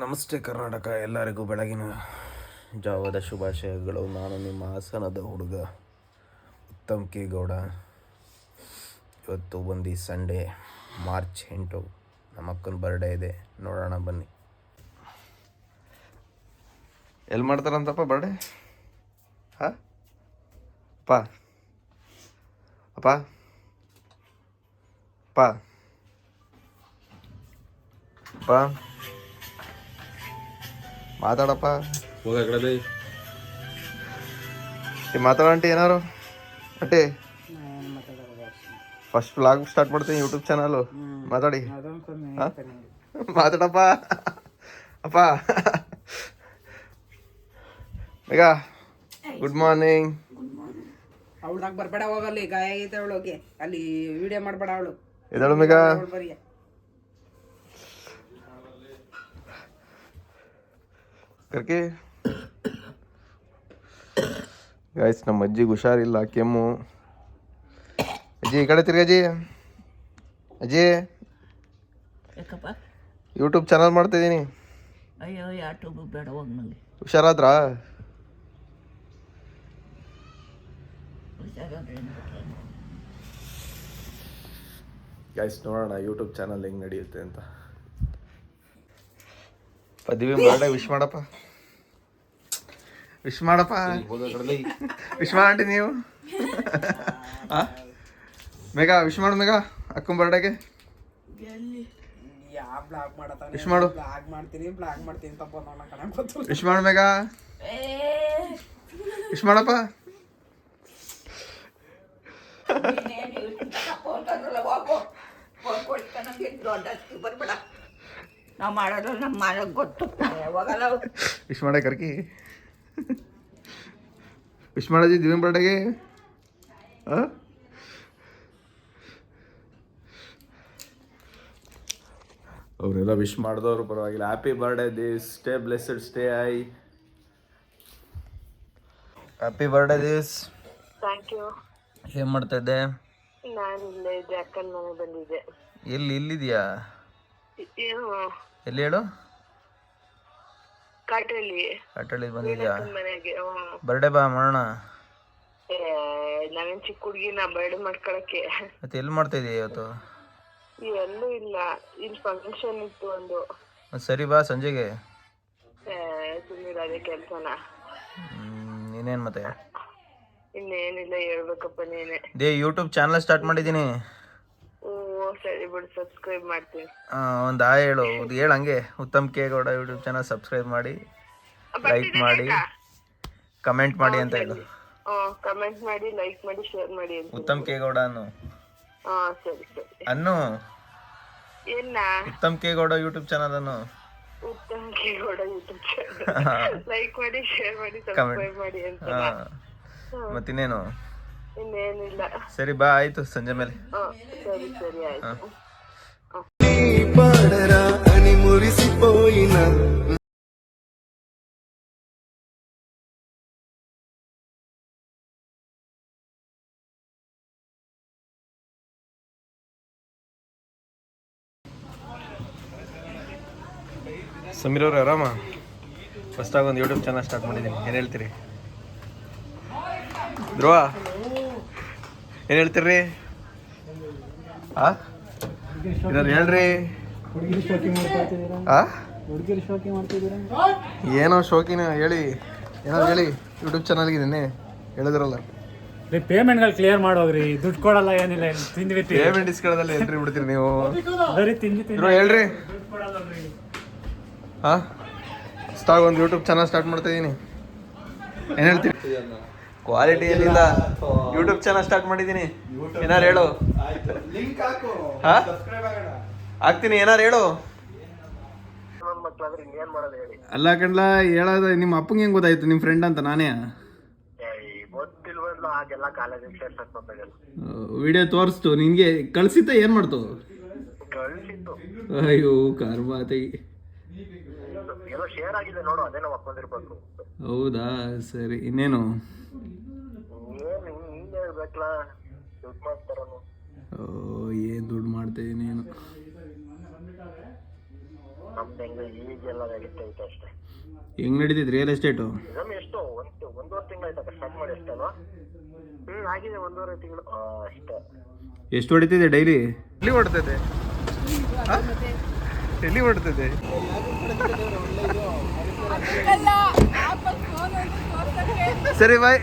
ನಮಸ್ತೆ ಕರ್ನಾಟಕ, ಎಲ್ಲರಿಗೂ ಬೆಳಗಿನ ಜಾವದ ಶುಭಾಶಯಗಳು. ನಾನು ನಿಮ್ಮ ಹಾಸನದ ಹುಡುಗ ಉತ್ತಮ್ ಕೆ ಗೌಡ. ಇವತ್ತು ಬಂದು ಸಂಡೇ ಮಾರ್ಚ್ 8, ನಮ್ಮ ಅಕ್ಕನ ಬರ್ಡೇ ಇದೆ. ನೋಡೋಣ ಬನ್ನಿ. ಎಲ್ಲಿ ಮಾಡ್ತಾರಂತಪ್ಪ ಬರ್ಡೇ? ಹಾಂ ಅಪ್ಪ ಅಪ್ಪ ಅಪ್ಪ ಅಪ್ಪ ಮಾತಾಡಪ್ಪ. ಹೋಗ ಕಡೆ ಮಾತಾಡಂಟಿ ಏನಾರು ಅಟ್ಟೆ. ಫಸ್ಟ್ ವ್ಲಾಗ್ ಸ್ಟಾರ್ಟ್ ಮಾಡ್ತೀನಿ ಯೂಟ್ಯೂಬ್ ಚಾನಲ್. ಮಾತಾಡಿ. ಮಾತಾಡಪ್ಪ. ಅಪ್ಪ ಬೇಗ ಗುಡ್ ಮಾರ್ನಿಂಗ್. ಅವಳದಾಗ ಬರ್ಬೇಡ, ಹೋಗಲ್ಲಿ ಗಾಯ ಆಗೈತೆ ಅವಳಿಗೆ, ಅಲ್ಲಿ ವಿಡಿಯೋ ಮಾಡಬೇಡ. ಅವಳು ಎದಳು ಮೇಗ. ಕರ್ಕೆ ಗಾಯ್ಸ್, ನಮ್ಮ ಅಜ್ಜಿಗೆ ಹುಷಾರಿಲ್ಲ, ಕೆಮ್ಮು. ಅಜ್ಜಿ ಈ ಕಡೆ ತಿರ್ಗಜ್ಜಿ. ಅಜ್ಜಿ ಯೂಟ್ಯೂಬ್ ಚಾನಲ್ ಮಾಡ್ತಿದ್ದೀನಿ. ಅಯ್ಯೋ ಯೂಟ್ಯೂಬ್ ಬೇಡ, ಹೋಗಿ ನನಗೆ ಹುಷಾರಾದ್ರಾ? ಗೈಸ್ ನೋಡೋಣ ಯೂಟ್ಯೂಬ್ ಚಾನಲ್ ಹೆಂಗೆ ನಡೆಯುತ್ತೆ ಅಂತ. ದಿವ್ಯ ಬರ್ಡೇ ವಿಶ್ ಮಾಡಪ್ಪ. ವಿಶ್ ಮಾಡಪ್ಪ. ವಿಶ್ ಮಾಡಿ ನೀವು. ಮೇಘ ವಿಶ್ ಮಾಡು. ಮೇಘ ಅಕ್ಕನ ಬರ್ಡೇಗೆ ವಿಶ್ ಮಾಡು. ವಿಶ್ ಮಾಡು ಮೇಘ. ವಿಶ್ ಮಾಡಪ್ಪ. ಬರ್ಬೇಡ, ನಾವು ಮಾಡೋದು ನಮ್ಮ ಮಾಡೋದು ಗೊತ್ತು. ಯಾವಾಗಲ್ಲ ವಿಶ್ ಮಾಡ ಕರ್ಕಿ. ವಿಶ್ ಮಾಡೋದಿ ದಿವ್ಯ ಬರ್ಡೇಗೆ. ಅವರೆಲ್ಲ ವಿಶ್ ಮಾಡಿದವರು ಪರವಾಗಿಲ್ಲ. Happy birthday this, stay blessed, stay I. Happy birthday this. Thank you. ಏನ್ ಮಾಡ್ತಾ ಇದ್ದೆ? ನಾನು ಇಲ್ಲೇ ಜಾಕನ್ ಮನೆ ಬಂದಿದ್ದೆ. ಎಲ್ಲಿದ್ಯಾ? ಏನು ಎಲ್ಲಿ ಹೇಳು? ಕಾಟಳ್ಳಿ ಬಂದಿದ್ಯಾ? ಮನೆಗೆ. ಬರ್ಡೇ ಬಾ ಮಾಡೋಣ. ನಾವೇನ್ ಚಿಕ್ಕ ಹುಡುಗಿನ ಬರ್ಡೇ ಮಾಡ್ಕೊಳಕ್ಕೆ. ಮತ್ತೆ ಎಲ್ಲಿ ಮಾಡ್ತಾ ಇದೀಯ ಇವತ್ತು? ಎಲ್ಲೂ ಇಲ್ಲ, ಇಲ್ಲಿ ಫಂಕ್ಷನ್ ಇತ್ತು ಒಂದು. ಸರಿ ಬಾ ಸಂಜೆಗೆ. ಸುಮ್ಮನೆ ಅದೇ ಕೆಲ್ಸನ. ನೀನೇನ್ ಮತ್ತೆ? ಇನ್ನೇನಿಲ್ಲ, ಹೇಳ್ಬೇಕಪ್ಪ ನೀನೆ. ಯೂಟ್ಯೂಬ್ ಚಾನಲ್ ಸ್ಟಾರ್ಟ್ ಮಾಡಿದ್ದೀನಿ. ಓ ಸರಿ ಬಿಡು, ಸಬ್ಸ್ಕ್ರೈಬ್ ಮಾಡ್ತೀನಿ. ಒಂದು ಹೇಳು ಹಂಗೆ. Uttam K Gowda YouTube channel subscribe ಮಾಡಿ, ಲೈಕ್ ಮಾಡಿ, ಕಮೆಂಟ್ ಮಾಡಿ ಅಂತ ಹೇಳು. ಕಮೆಂಟ್ ಮಾಡಿ, ಲೈಕ್ ಮಾಡಿ, ಶೇರ್ ಮಾಡಿ ಅಂತ. ಉತ್ತಮ್ ಕೆ ಗೌಡ ಅನ್ನು. ಸರಿ ಸರಿ ಅನ್ನು ಏನ Uttam K Gowda YouTube channel ಅನ್ನು. Uttam K Gowda YouTube channel like ಮಾಡಿ, ಶೇರ್ ಮಾಡಿ, ಸಬ್ಸ್ಕ್ರೈಬ್ ಮಾಡಿ ಅಂತ. ಮತ್ತಿನ್ನೇನು? ಇನ್ನೇನಿಲ್ಲ. ಸರಿ ಬಾ, ಆಯ್ತು ಸಂಜೆ ಮೇಲೆ. ಸರಿ ಸರಿ ಆಯ್ತು. ಸಮೀರ್ ಅವ್ರೆ ಆರಾಮ? ಫಸ್ಟಾಗಿ ಒಂದು ಯೂಟ್ಯೂಬ್ ಚಾನಲ್ ಸ್ಟಾರ್ಟ್ ಮಾಡಿದ್ದೀನಿ. ಏನು ಹೇಳ್ತೀರಿ? ಧ್ರುವ ಏನು ಹೇಳ್ತೀರಿ? ಏನಾರು ಹೇಳ್ರಿ. ಏನೋ ಶೋಕಿನ ಹೇಳಿ, ಏನಾದ್ರು ಹೇಳಿ. ಯೂಟ್ಯೂಬ್ ಚಾನಲ್ಗೆ ನಿನ್ನೆ ಹೇಳಿದ್ರಲ್ಲ, ಪೇಮೆಂಟ್ಗಳು ಕ್ಲಿಯರ್ ಮಾಡೋಗ್ರಿ, ದುಡ್ಡು ಕೊಡಲ್ಲ, ಏನಿಲ್ಲ. ಪೇಮೆಂಟ್ ಇಸ್ಕೊಳ್ಳೋದಲ್ಲ ಎಂಟ್ರಿ ಬಿಡ್ತೀರಿ ನೀವು. ತಿಂದು ಹೇಳ್ರಿ. ಫಸ್ಟಾಗಿ ಒಂದು ಯೂಟ್ಯೂಬ್ ಚಾನಲ್ ಸ್ಟಾರ್ಟ್ ಮಾಡ್ತಾ ಇದ್ದೀನಿ. ಏನು ಹೇಳ್ತೀರಿ? ಕ್ವಾಲಿಟಿ ಏನಿಲ್ಲ, ಯೂಟ್ಯೂಬ್ ಚಾನಲ್ ಸ್ಟಾರ್ಟ್ ಮಾಡಿದ್ದೀನಿ. ಏನಾರು ಹೇಳು. ಆಗ್ತೀನಿ, ಏನಾರು ಹೇಳು. ಅಲ್ಲ ಕಣ್ಲ ಹೇಳೋದು. ನಿಮ್ಮ ಅಪ್ಪಂಗೆ ಹೆಂಗ್ ಗೊತ್ತಾಯ್ತು ನಿಮ್ಮ ಫ್ರೆಂಡ್ ಅಂತ? ನಾನೇ ವಿಡಿಯೋ ತೋರಿಸ್ತು ನಿನ್ಗೆ ಕಳ್ಸಿತ್ತ? ಏನ್ ಮಾಡ್ತು? ಅಯ್ಯೋ ಕರ್ಮಾತಿ. ಹೌದಾ, ಸರಿ. ಇನ್ನೇನು? ಏನು ದುಡ್ಡು ಮಾಡ್ತಾ ನೀನು? ಈಗೆಲ್ಲ ನಡೀತೈತೆ ಅಷ್ಟೇ. ಹೆಂಗ್ ನಡೀತೈತೆ ರಿಯಲ್ ಎಸ್ಟೇಟು? ಇದೊಮ್ಮೆ ಎಷ್ಟು ಒಂದೂವರೆ ತಿಂಗಳು ಆಯ್ತಕ್ಕ ಸ್ಟಾರ್ಟ್ ಮಾಡಿ ಅಷ್ಟೇನೋ. ಆಗಿದೆ 1.5 ತಿಂಗಳು ಅಷ್ಟೇ. ಎಷ್ಟು ಹೊಡಿತಿದೆ ಡೈಲಿ? ಎಲ್ಲಿ ಹೊಡ್ತದೆ? ಎಲ್ಲಿ ಹೊಡ್ತದೆ? ಸರಿ ಬಾಯ್.